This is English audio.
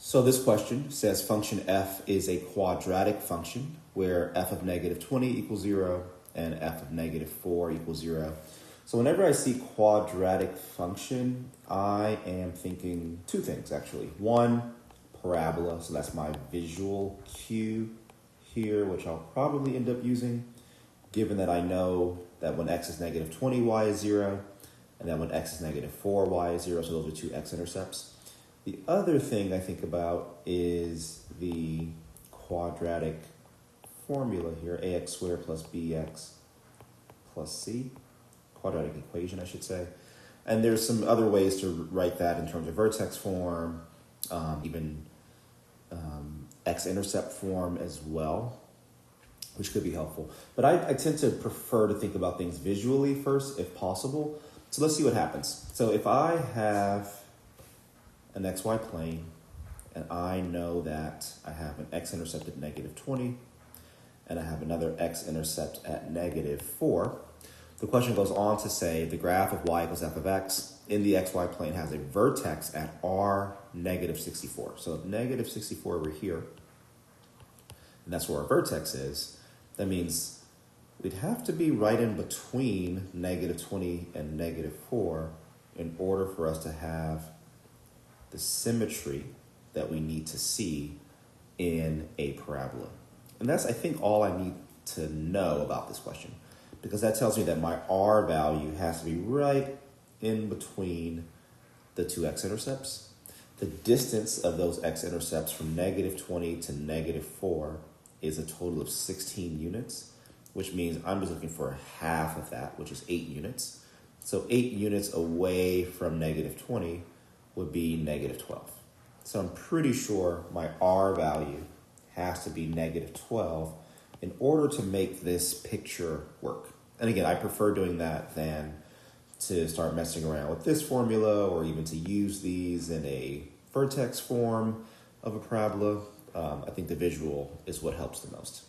So this question says function f is a quadratic function where f of negative 20 equals 0 and f of negative 4 equals 0. So whenever I see quadratic function, I am thinking two things actually. One, parabola, so that's my visual cue here, which I'll probably end up using, given that I know that when x is negative 20, y is 0, and then when x is negative 4, y is 0, so those are two x-intercepts. The other thing I think about is the quadratic formula here, ax squared plus bx plus c, quadratic equation, I should say. And there's some other ways to write that in terms of vertex form, even x-intercept form as well, which could be helpful. But I tend to prefer to think about things visually first, if possible. So let's see what happens. So if I have an xy plane, and I know that I have an x-intercept at negative 20, and I have another x-intercept at negative 4, the question goes on to say the graph of y equals f of x in the xy plane has a vertex at r negative 64. So if negative 64 were here, and that's where our vertex is, that means we'd have to be right in between negative 20 and negative 4 in order for us to have the symmetry that we need to see in a parabola. And that's, I think, all I need to know about this question, because that tells me that my r value has to be right in between the two x-intercepts. The distance of those x-intercepts from negative 20 to negative 4 is a total of 16 units, which means I'm just looking for half of that, which is 8 units. So 8 units away from negative 20 would be negative 12. So I'm pretty sure my r value has to be negative 12 in order to make this picture work. And again, I prefer doing that than to start messing around with this formula or even to use these in a vertex form of a parabola. I think the visual is what helps the most.